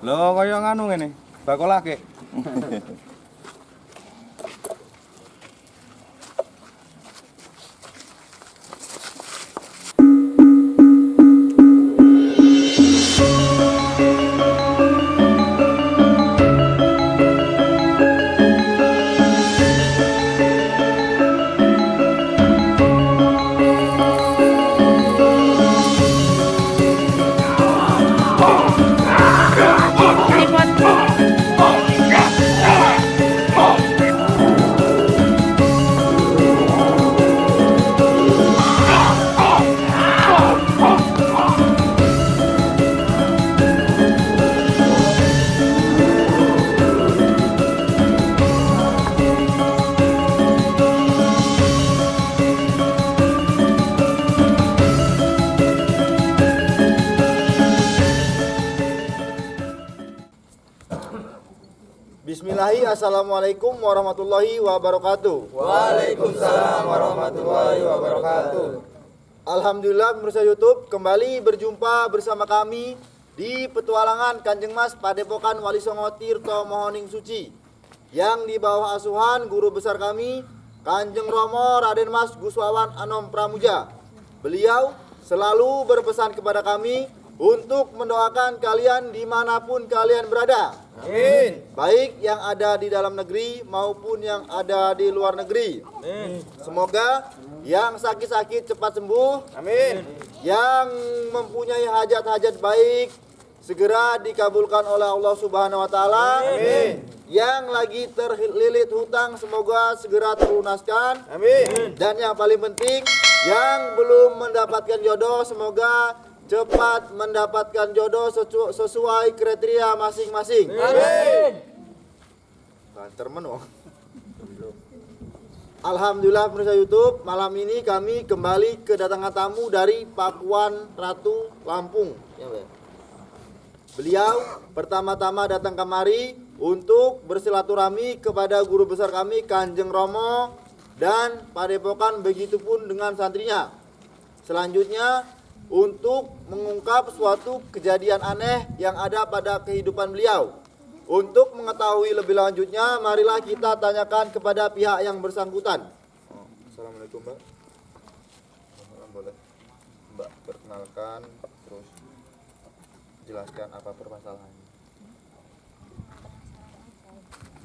Lho kaya nganu ngene, bakolake. Bismillahi, assalamualaikum warahmatullahi wabarakatuh. Waalaikumsalam warahmatullahi wabarakatuh. Alhamdulillah pemirsa YouTube kembali berjumpa bersama kami di petualangan Kanjeng Mas Padepokan Wali Songo Tirto Mohoning Suci yang di bawah asuhan guru besar kami Kanjeng Romo Raden Mas Guswawan Anom Pramuja. Beliau selalu berpesan kepada kami untuk mendoakan kalian dimanapun kalian berada. Amin. Baik yang ada di dalam negeri maupun yang ada di luar negeri. Amin. Semoga yang sakit-sakit cepat sembuh. Amin. Yang mempunyai hajat-hajat baik segera dikabulkan oleh Allah Subhanahu wa taala. Amin. Yang lagi terlilit hutang semoga segera terlunaskan. Amin. Dan yang paling penting yang belum mendapatkan jodoh semoga cepat mendapatkan jodoh sesuai kriteria masing-masing. Amin. Banter menu. Alhamdulillah pemirsa YouTube, malam ini kami kembali kedatangan tamu dari Pakuan Ratu Lampung. Beliau pertama-tama datang kemari untuk bersilaturahmi kepada guru besar kami Kanjeng Romo dan Padepokan, begitupun dengan santrinya. Selanjutnya untuk mengungkap suatu kejadian aneh yang ada pada kehidupan beliau. Untuk mengetahui lebih lanjutnya, marilah kita tanyakan kepada pihak yang bersangkutan. Assalamualaikum, Mbak. Boleh Mbak perkenalkan, terus jelaskan apa permasalahannya.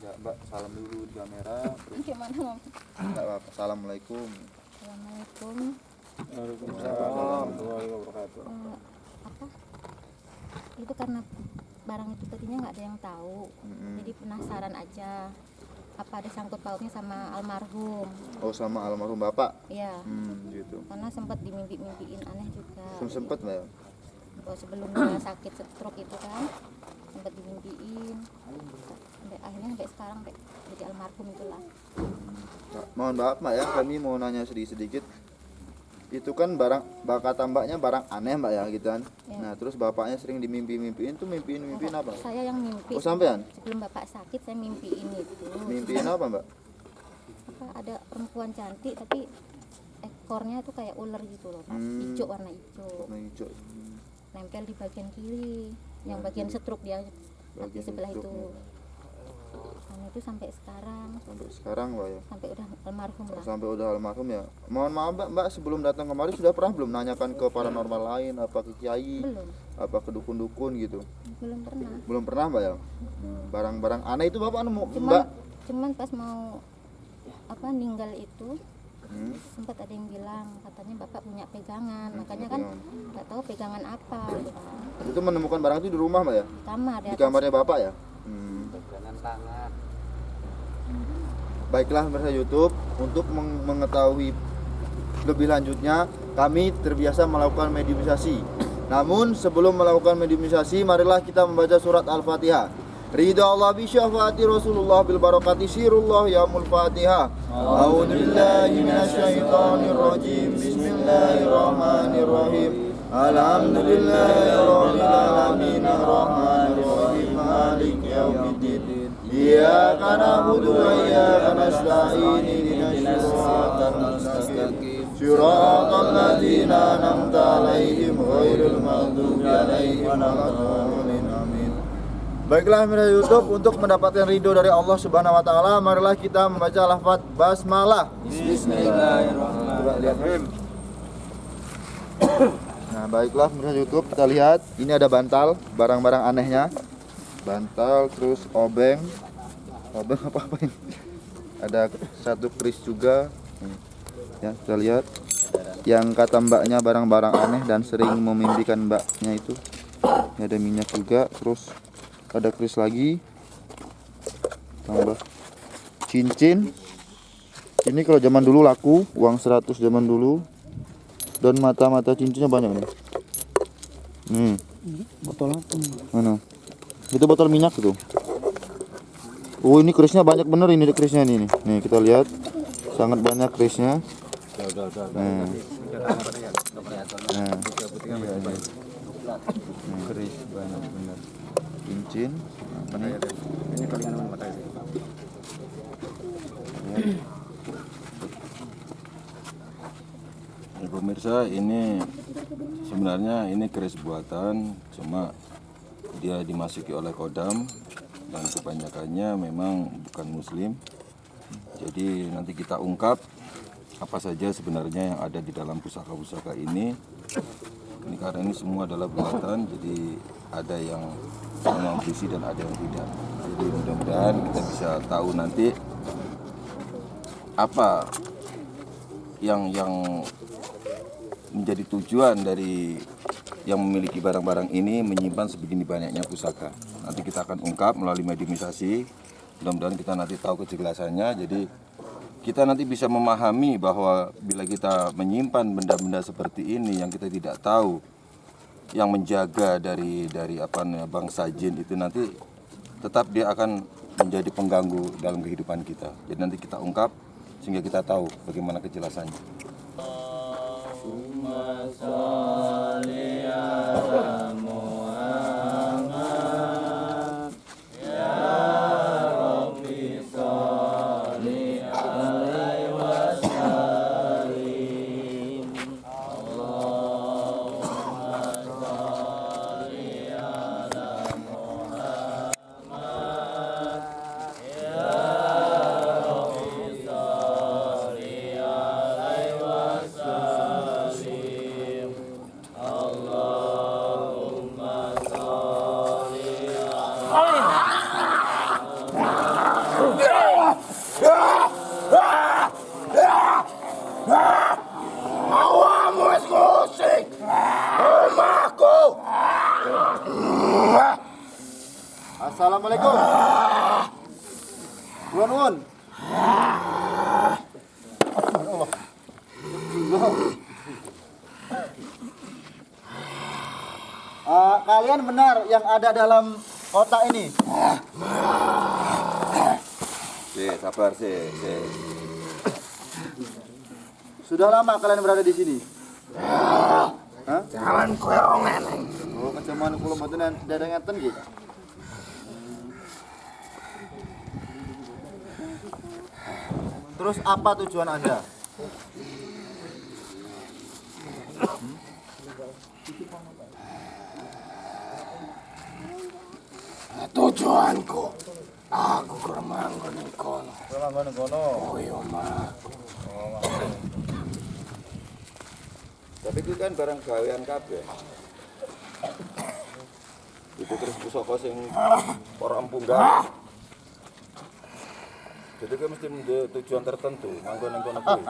Ya, Mbak, salam dulu di kamera. Terus Gimana? enggak apa-apa. Assalamualaikum. Assalamualaikum. Waalaikumsalam warahmatullahi wabarakatuh. Apa? Itu karena barang itu tadinya nggak ada yang tahu, jadi penasaran aja. Apa ada sangkut pautnya sama almarhum? Oh, sama almarhum Bapak. Iya. Gitu. Karena sempat dimimpi-mimpiin aneh juga. Sempet, Mbak. Bahwa sebelum dia sakit stroke itu kan sempat dimimpiin. Sampai akhirnya sampai sekarang sampai jadi almarhum itulah. Mohon maaf, Mbak ya, kami mau nanya sedikit. Itu kan barang kata Mbaknya barang aneh, Mbak ya, gitu kan. Ya. Nah, terus Bapaknya sering dimimpi-mimpiin tuh mimpiin apa? Saya yang mimpi. Oh, sampean? Sebelum bapak sakit saya mimpiin itu. Mimpiin apa, Mbak? Apa ada perempuan cantik tapi ekornya tuh kayak ular gitu loh, Pak. Hijau, warna hijau. Warna hijau. Nempel di bagian kiri, yang bagian stroke dia kaki sebelah stroke, itu. Dan itu sampai sekarang, Sampai sekarang, Mbak ya. sampai udah almarhum lah. Sampai udah almarhum ya. Mohon maaf, Mbak, sebelum datang kemari sudah pernah belum nanyakan ke paranormal lain, apa ke kiai, Belum, apa ke dukun-dukun gitu? belum pernah. Belum pernah, Mbak ya. Barang-barang aneh itu Bapak nemu, Cuman, Mbak? cuman pas mau apa meninggal itu Hmm. sempat ada yang bilang katanya bapak punya pegangan, makanya kan nggak tahu pegangan apa gitu kan. Itu menemukan barang itu di rumah, Mbak ya? Di kamar Di kamarnya Bapak ya? Baiklah pemirsa YouTube, untuk mengetahui lebih lanjutnya kami terbiasa melakukan mediumisasi. Namun sebelum melakukan mediumisasi, marilah kita membaca surat Al-Fatihah. Ridha Allah bi syafaati Rasulullah bil barakati sirullah yaumul Fatihah. A'udzu billahi minasyaitonir rajim. Bismillahirrahmanirrahim. Alhamdulillahirabbil alamin arrahmanir rahim maliki yaumiddin. Iyyaka na'budu wa iyyaka nasta'in ihdinas siratal mustaqim. Siratal ladzina an'amta 'alaihim ghairil maghdubi 'alaihim waladdallin. Amin. Baiklah pemirsa YouTube, untuk mendapatkan ridho dari Allah Subhanahu wa taala, marilah kita membaca lafaz basmalah. Bismillahirrahmanirrahim. Nah, baiklah pemirsa YouTube, kita lihat ini ada bantal, barang-barang anehnya. Bantal, terus obeng. Obeng apa ini? Ada satu kris juga. Ya, kita lihat. Yang kata mbaknya barang-barang aneh dan sering memimpikan mbaknya itu. Ini ada minyak juga, terus ada kris lagi. Tambah cincin. Ini kalau zaman dulu laku, uang 100 zaman dulu. Dan mata-mata cincinnya banyak nih. Botol apa? Mana? Itu botol minyak itu. Oh, ini krisnya banyak bener ini krisnya ini nih. Nih kita lihat. Sangat banyak krisnya. Nah. Kris banyak bener. Cincin. Apa nih? Ini palingan mata itu. Ya, pemirsa, ini sebenarnya ini keris buatan, cuma dia dimasuki oleh kodam dan kebanyakannya memang bukan muslim. Jadi nanti kita ungkap apa saja sebenarnya yang ada di dalam pusaka-pusaka ini. Ini karena ini semua adalah buatan, jadi ada yang memang berisi dan ada yang tidak. Jadi mudah-mudahan kita bisa tahu nanti apa yang menjadi tujuan dari yang memiliki barang-barang ini menyimpan sebegini banyaknya pusaka. Nanti kita akan ungkap melalui mediumisasi. Mudah-mudahan kita nanti tahu kejelasannya. Jadi kita nanti bisa memahami bahwa bila kita menyimpan benda-benda seperti ini yang kita tidak tahu, yang menjaga dari apa namanya bangsa jin itu, nanti tetap dia akan menjadi pengganggu dalam kehidupan kita. Jadi nanti kita ungkap sehingga kita tahu bagaimana kejelasannya. Assalamualaikum. Nuwun. Kalian benar yang ada dalam kotak ini? Sabar sih. Sudah lama kalian berada di sini? Hah? Jangan koyo ngene. Oh, kejaman kula mboten dereng ngeten nggih. Terus apa tujuan Anda? Tujuanku, aku kurang manggon ning kono. Manggon kono. Oh iya, Mak. Tapi itu kan barang gawean kabeh. Itu terus pusaka sing para empunggal. Jadi kan mesti menjadi tujuan tertentu, manggon ning kono kuwi.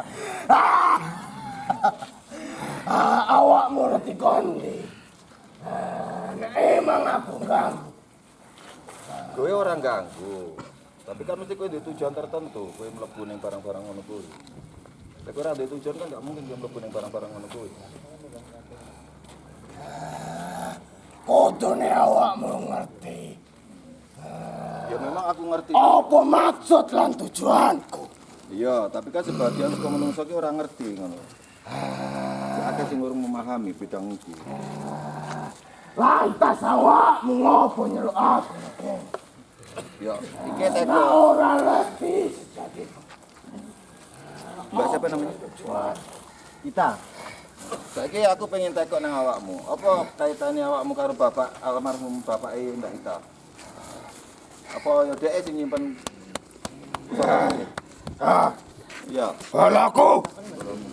Awakmu ngerti kondi. Emang aku ganggu. Kowe orang ganggu. Tapi kan mesti kowe duwe tujuan tertentu, kowe mlebu ning barang-barang ngono kuwi. Lek ora duwe tujuan kan gak mungkin kowe mlebu ning barang-barang ngono kuwi. Kodone awakmu ngerti. Ya memang aku ngerti. Apa maksud lan tujuanku? Iya, tapi kan sebagian saka menungso ki ora ngerti ngono. Akeh sing urung memahami bidang iki. Lantas awakmu ngopo nyeluk aku? Ya, iki Nah, teko. ora lebih jadi Mbak siapa namanya? Kita. Saiki aku pengen teko nang awakmu. Apa kaitane awakmu karo bapak almarhum bapake Mbak Ita? Apa ya dhek sing nyimpen pusaka iki? Iya. Balaku.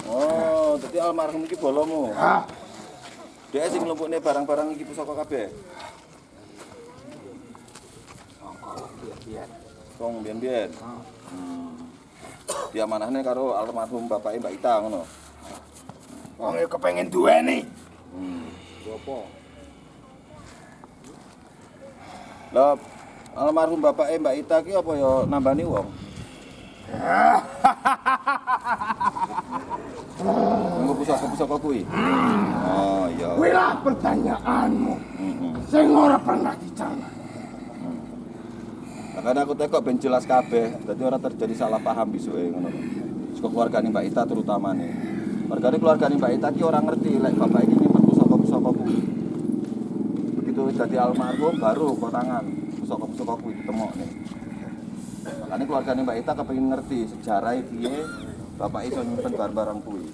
Oh, dadi almarhum iki bolomu. Dhek sing nglumpukne barang-barang iki pusaka kabeh. Kong biyen-biyen. Diamanahne karo almarhum bapake Mbak Ita ngono. Wong e kepengin duweni. Apa? Lah almarhum bapake Mbak Ita ki apa ya nambani wong? Nggo pusaka-pusaka kuwi. Oh iya. Kuwi lah pertanyaanmu. Sing ora pernah dicamat. Makanya aku tekok ben jelas kabeh, dadi ora terjadi salah paham bisuke ngono. Saka keluargane Mbak Ita terutama nih. Keluargane Mbak Ita ki ora ngerti lek bapak iki nyimpen pusaka-pusaka kuwi. Begitu dadi almarhum baru konangan pusaka-pusaka kuwi ditemokne. Makanya keluargane Mbak Ita kepengin ngerti sejarah piye bapak iso nyimpen barang-barang kuwi.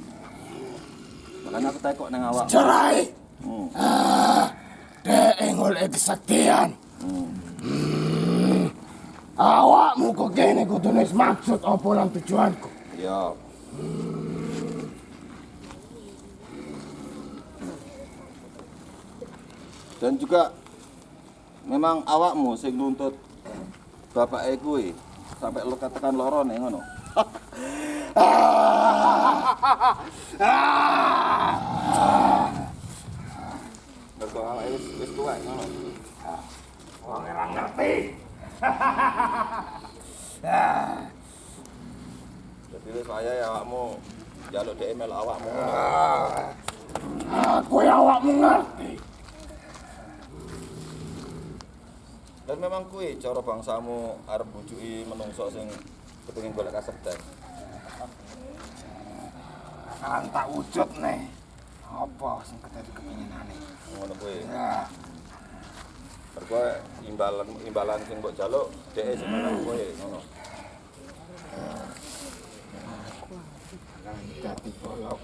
Makanya aku tekok nang awak. Cerai. Dek golek kesaktian. Awakmu kok kene kudune maksud apa lan tujuanku? Ya. Dan juga memang awakmu sing nuntut bapake kuwi sampai lo katakan loro nih ngono. Mergo awake wis tuwek ngono. Wong ora ngerti. Jadi wis wayahe awakmu njaluk dhek melok awakmu ngono. Aku awakmu ngerti. Dan memang kuwi cara bangsamu arep bujuki menungso sing kepengin golek kasekten. Kan tak wujud nih. Apa sing kedadi kepinginane? Ngono kuwi. Mergo imbalan sing mbok jaluk dhek sing menang kowe ngono.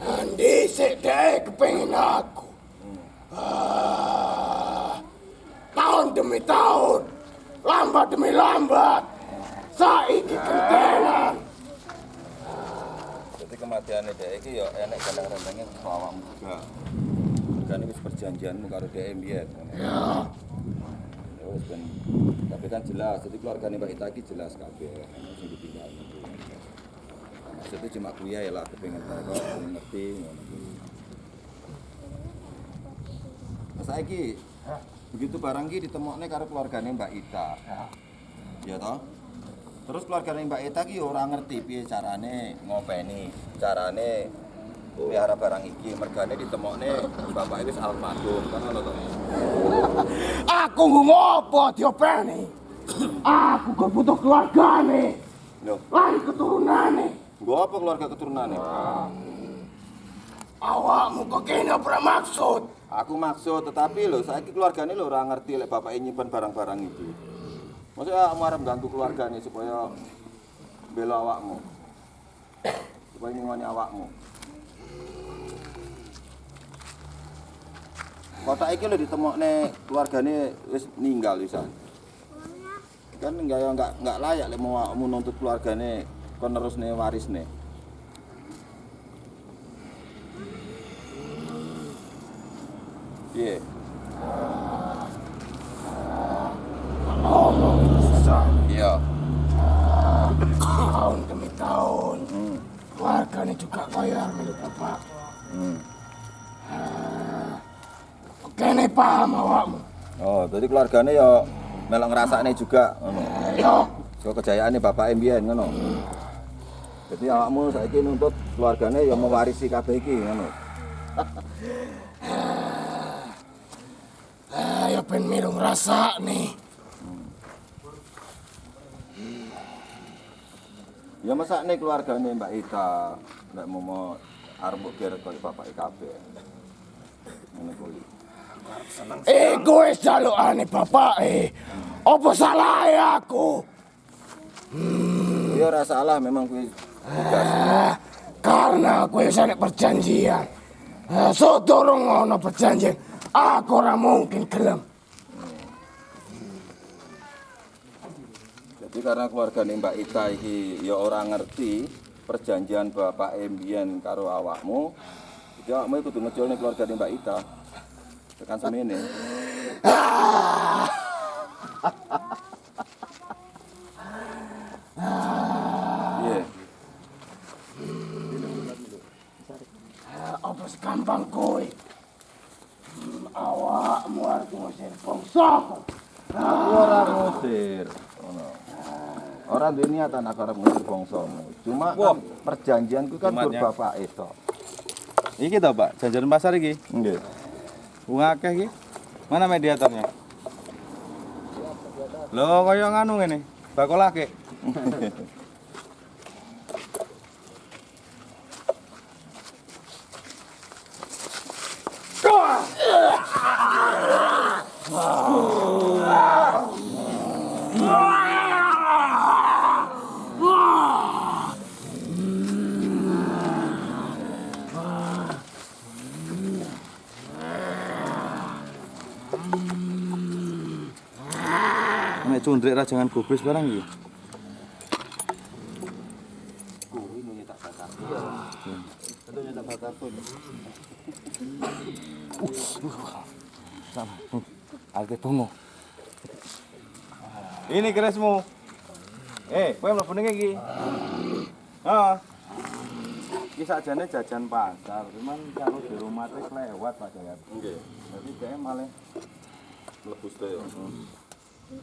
Andi sik dek kepengin aku. Tahun demi tahun, lambat demi lambat, saiki kentelan. Jadi kematiane dhek iki ya enek gandeng-gandenge saka awakmu juga. Kan wis perjanjianmu karo dhek mbiyen. Ya, Ya wis ben. Tapi kan jelas, jadi keluargane Mbak Ita iki jelas kabeh sing ditinggal. Maksudnya cuma kuya ya lah, kepengen tahu, pengen ngerti. Mas saiki begitu barang iki ditemokne karo keluargane Mbak Ita. Ya toh? Terus keluargane Mbak Ita ki ora ngerti piye carane ngopeni, carane pelihara barang iki, mergane ditemokne bapak wis almarhum, kan ngono to. aku ngopo diopeni. Aku kok butuh keluargane, Lho, lan keturunane. nggo apa keluarga keturunane? Awakmu kok kene bermaksud. Aku maksud, tetapi lho saiki keluargane lho ora ngerti lek bapake nyimpen barang-barang itu. Maksudnya kamu arep ganggu keluargane supaya bela awakmu. Supaya ngingoni awakmu. Kotak iki lho ditemokne keluargane wis ninggal wisan. Kan enggak layak lek mau nuntut keluargane kon nerusne warisne. Piye? Ngomong itu susah. Iya. Tahun demi tahun, keluargane juga bayar milik bapak. Kene paham awakmu. Oh, berarti keluargane ya melok ngrasakne juga ngono. Yo, Saka kejayaane bapake mbiyen ngono. Jadi awakmu saiki nuntut keluargane ya mewarisi kabeh iki ngono. ayo ben milu ngrasakne. Ya mesakne keluargane Mbak Ita, nek mau arep mbok geret koyo bapake kabeh. Ngono kuwi. Egois jalukane bapake. Apa salah aku? Ya ora salah memang kuwi tugas. Karena aku wis ana perjanjian. Sedurung ana perjanjian, aku ora mungkin gelem. Jadi karena keluarga Mbak Ita iki ya orang ngerti perjanjian Bapak Mbien karo awakmu. Jadi awakmu kudu ngejol ning keluarga Mbak Ita. Tekan semene. Iya. Apa segampang kowe? Awakmu arep ngusir bangsaku. Aku ora ngusir. Ngono. Ora duwe niatan aku arep ngusir bangsamu. Cuma kan perjanjianku kan gur bapak itu. Iki to, Pak, jajaran pasar iki. Nggih. Wong akeh iki. Mana mediatornya? Lho kaya nganu ngene, bakul akeh. Nek cundrik ra jangan gobes barang iki. Kuwi nyetak bakar. Itu nyetak bakar pun. Sama. Arep bongo. Ini keresmu. Kowe mlebu ning iki. Heeh. Iki sakjane jajan pasar, cuman karo di rumah wis lewat Pak Jayat. Nggih. Jadi dhek malah Mlebu sedaya.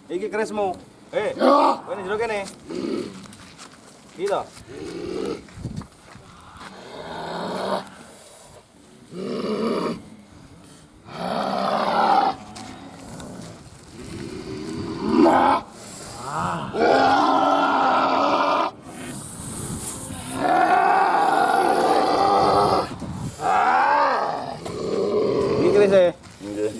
iki keresmu. Kowe ning jero kene. Iki to. Iki keresnya. Nggih.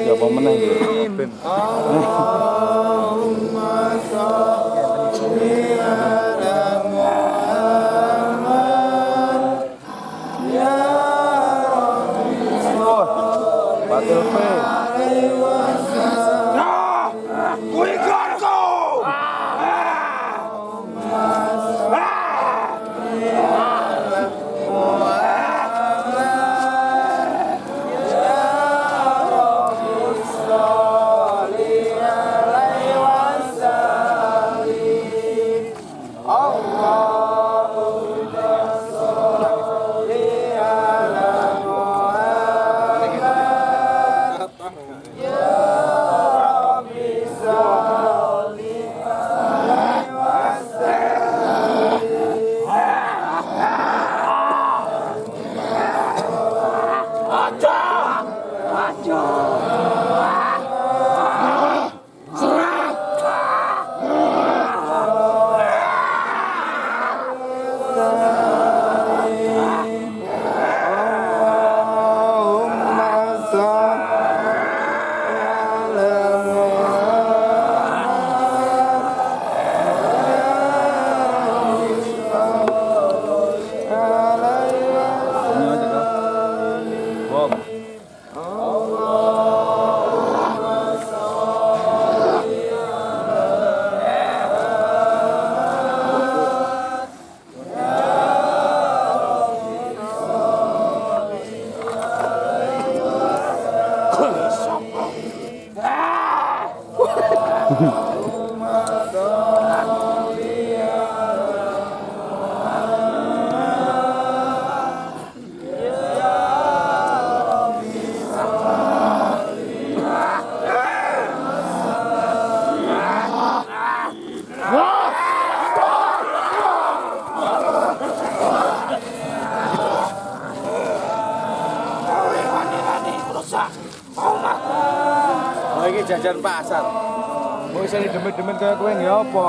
Ya apa meneh iki? Ben. Batil P. Kuwi gorko. jajan pasar. Mau iso demit-demit kaya kowe ya apa?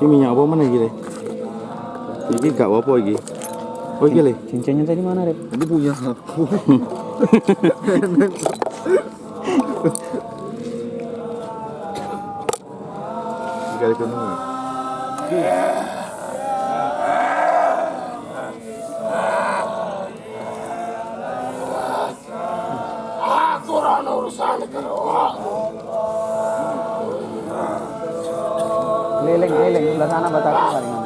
Ini minyak apa mana iki, Le? Iki gak apa iki. Oh iki, Le. Cincinnya tadi mana, Rep? Ini punya aku. Sekali kamu. Aku ora ono urusan karo Leleng, sebelah sana bataku paling.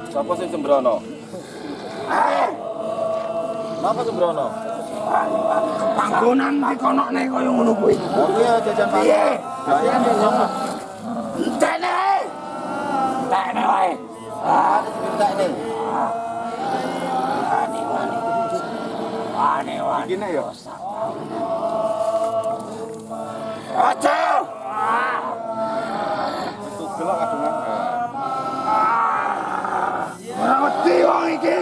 Siapa sing sembrono? Napa Sembrono? panggonan dikonokne kaya ngono kuwi. Oh iya jajan pasar. Piye? Jajan pasar. Entene. Entene wae. Minta ini. Wani. Gini ya. Aja. Untuk gelak kadungan. Ora wedi wong iki.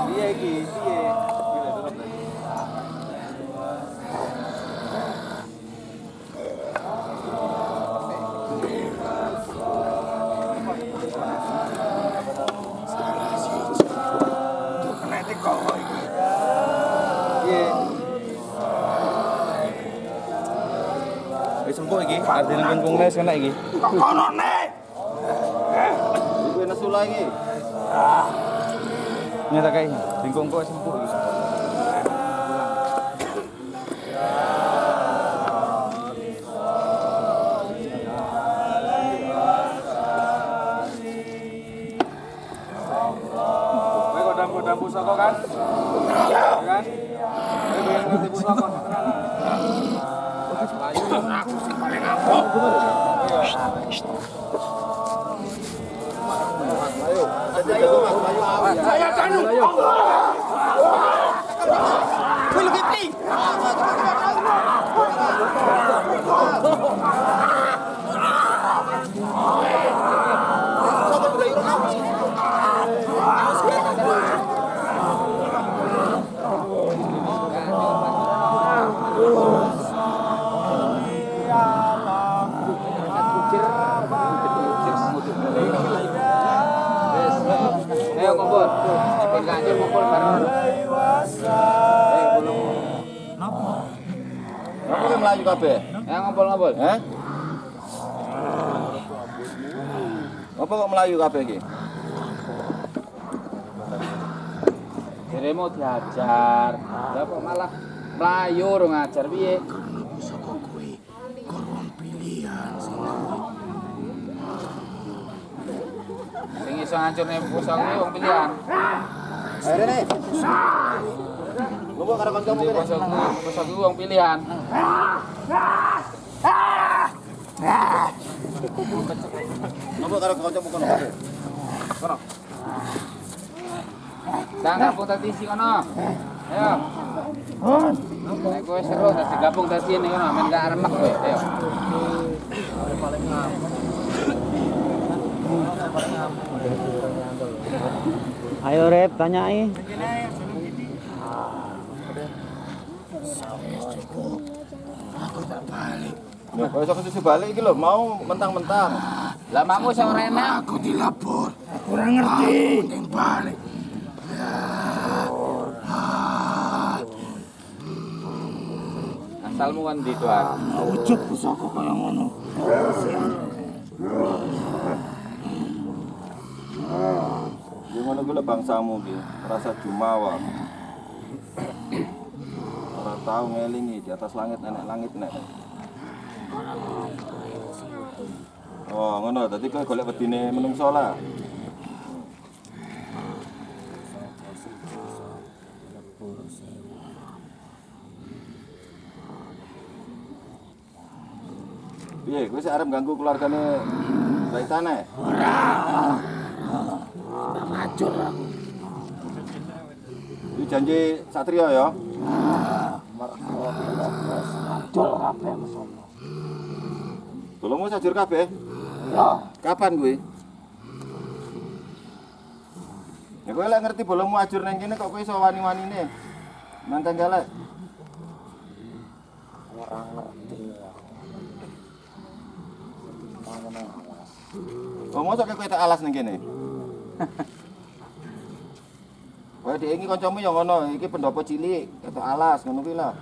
Piye iki? Piye? Gile tutup. Piye? Wis empuk iki, adil kungkung les kena iki. Konokne. Iku nesu lagi. Nyata kae, bingkung kok wis empuk iki. Kowe kok dampu-dampu saka kan? Ya kan? Kowe pengen ngerti pusaka tenanan. Aku sing paling apik. Saya kanu. Ayo kumpul. Ikut ganjil kumpul bareng. Apa yang melayu kabeh? Ayo ngumpul. Hah? Apa kok melayu kabeh iki? Jadi mau diajar. Ya kok malah melayu urung ngajar piye? Sing iso ngancurne pusaka iki wong pilihan. Ayo Rene. Ngomong karo kancamu kene. Pusaka iki wong pilihan. Ngomong karo kancamu kono. Kono. Tangan pun tadi si kono. Ayo. Nek kowe seru dadi gabung dadi ini kono, men gak remek kowe. Ayo. Ayo Rep, tanyai. Lho, kok iso kesusu balik iki lho, mau mentang-mentang. Lah makmu sing ora enak. Aku dilapor. Kurang ngerti. Ning balik. Asalmu kan di doan. Wujud pusaka kaya ngono. Yo ngono kuwi lho bangsamu ki, rasa jumawa. Ora tau ngelingi di atas langit enek langit nek. Oh, ngono. Dadi kowe golek wedine menungso lah. Piye, kowe sik arep ganggu keluargane Baik Tanah? Ngajur aku. Iki janji Satrio ya. Ngajur kabeh mesono. Tolongmu sajur kabeh. Ya, Kapan kuwi? Ya kowe lek ngerti bolomu ajur nang kene kok kowe iso wani-wanine. Mantan galak. ora ngerti ya. Oh, mosok kowe tak alas ning kene. Kowe dhek iki kancamu ya ngono, iki pendopo cilik, ketok alas ngono kuwi lah.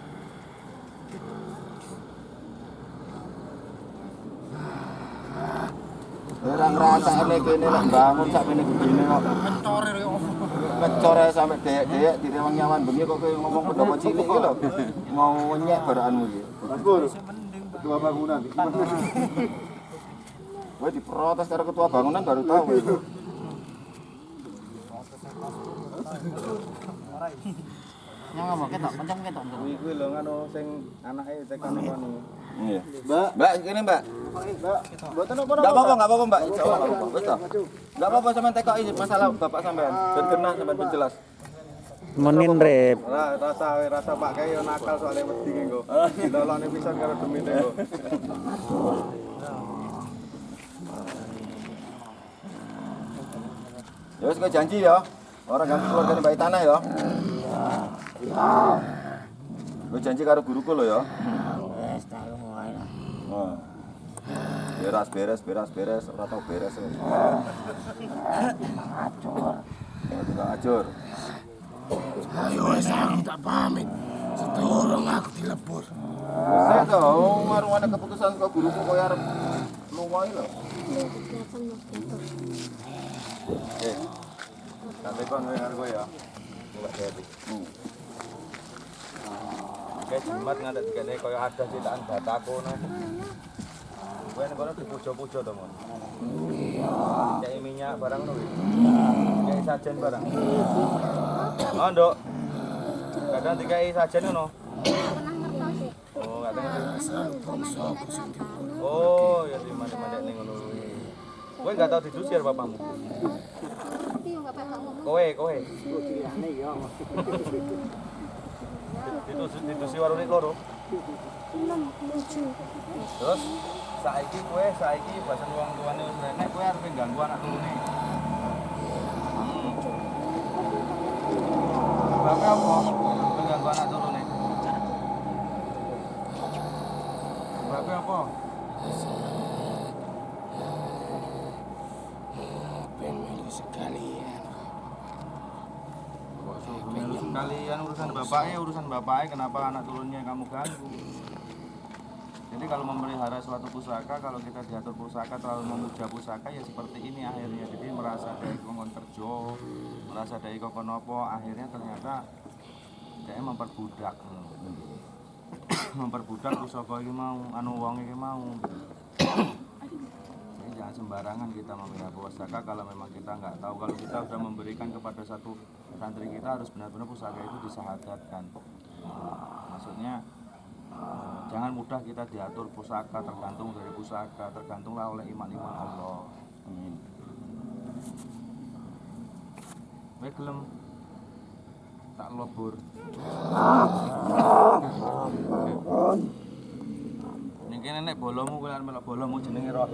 Ora ngrasakne kene lek bangun sak mene begini kok. Kecore sampe dek-dek direwang nyawan bengi kok kowe ngomong pendopo cilik iki lho. Mau nyek barakanmu iki. Mas ketua bangunan. Kowe diprotes karo ketua bangunan baru tahu itu. Ngomong ketok, kencang ketok. Kuwi lho ngono sing anake tekane kono. Iya. Mbak, Mbak, kene Mbak. Mbak, mboten Enggak apa-apa, enggak apa-apa, Mbak. Insya Allah enggak apa-apa. Wis toh. Enggak apa-apa sampean tekoki masalah bapak sampean. Ben genah sampean penjelas. Menin Rep. Rasa Pak Kae yo nakal soalnya wedi ki engko. Ditolone pisan karo demite engko. Ya wis kowe janji ya. Ora ganggu keluargane Baik Tanah ya. Kowe janji karo guruku lho ya. Wes tak wae lah. Nah. Beres, ora tau beres. Enggak ajur. Ayo wes aku tak pamit. Sedurung aku dilebur. Wis to, marungane keputusan kok guruku koyo arep lunga iki lho. Sampe kon karo kowe ya. Kayak jimat ngadek dikene koyo ada cetakan bataku ngono. Kowe nek kono dipujo-pujo to, Mon. Kayak minyak barang ngono kuwi. Kayak sajen barang. Oh, Nduk. Kadang dikai sajen ngono. Oh, enggak ngerti. Oh, ya di mana-mana ning ngono kuwi. Kowe enggak tahu didusir bapakmu. Kowe. Ditusi warung nek loro. Terus saiki bahasan wong tuane wis renek kowe arep ganggu anak turune. Bapak apa? Mengganggu anak turune. Bapak apa? Pengen sekalian. Kalian urusan bapaknya kenapa anak turunnya kamu ganggu? Jadi kalau memelihara suatu pusaka, kalau kita diatur pusaka terlalu memuja pusaka ya seperti ini akhirnya. Jadi merasa dari kongkon kerja, merasa dari kongkon opo, akhirnya ternyata dia memperbudak. Memperbudak pusaka ini mau, anu wong ini mau. jangan sembarangan kita meminta pusaka kalau memang kita nggak tahu. Kalau kita sudah memberikan kepada satu santri kita harus benar-benar pusaka itu disahadatkan. Maksudnya jangan mudah kita diatur pusaka, tergantung dari pusaka, tergantunglah oleh iman-iman Allah. Amin. Baik gelem tak lobur. Ning kene nek bolomu kowe arep melok bolomu jenenge roh.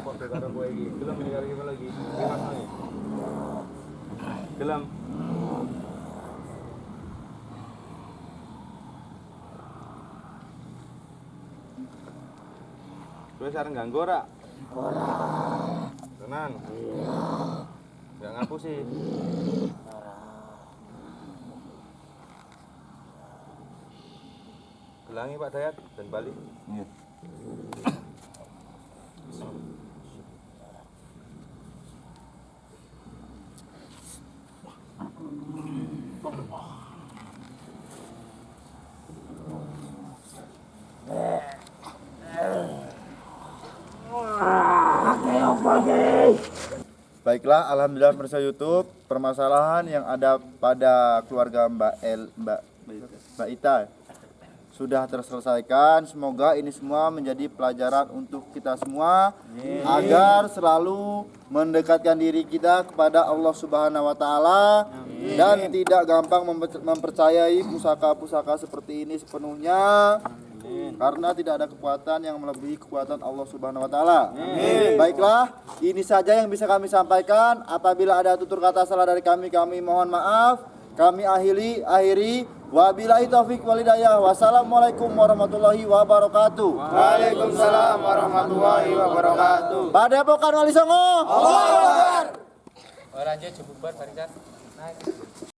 Padha karo kowe iki. Gelem iki karo iki lagi. Gelem. Kowe sareng ganggu ora? Ora. Tenan. Enggak ngapusi. Gelangi Pak Dayat dan balik. Iya. Baiklah, alhamdulillah pemirsa YouTube, permasalahan yang ada pada keluarga Mbak Ita sudah terselesaikan. Semoga ini semua menjadi pelajaran untuk kita semua agar selalu mendekatkan diri kita kepada Allah Subhanahu wa taala dan tidak gampang mempercayai pusaka-pusaka seperti ini sepenuhnya. Karena tidak ada kekuatan yang melebihi kekuatan Allah Subhanahu wa taala. Baiklah, ini saja yang bisa kami sampaikan. Apabila ada tutur kata salah dari kami mohon maaf. Kami akhiri wabillahi taufik walhidayah. Wassalamualaikum warahmatullahi wabarakatuh. Waalaikumsalam warahmatullahi wabarakatuh. Padepokan Wali Songo. Allahu Akbar. Lanjut bubar barisan. Naik.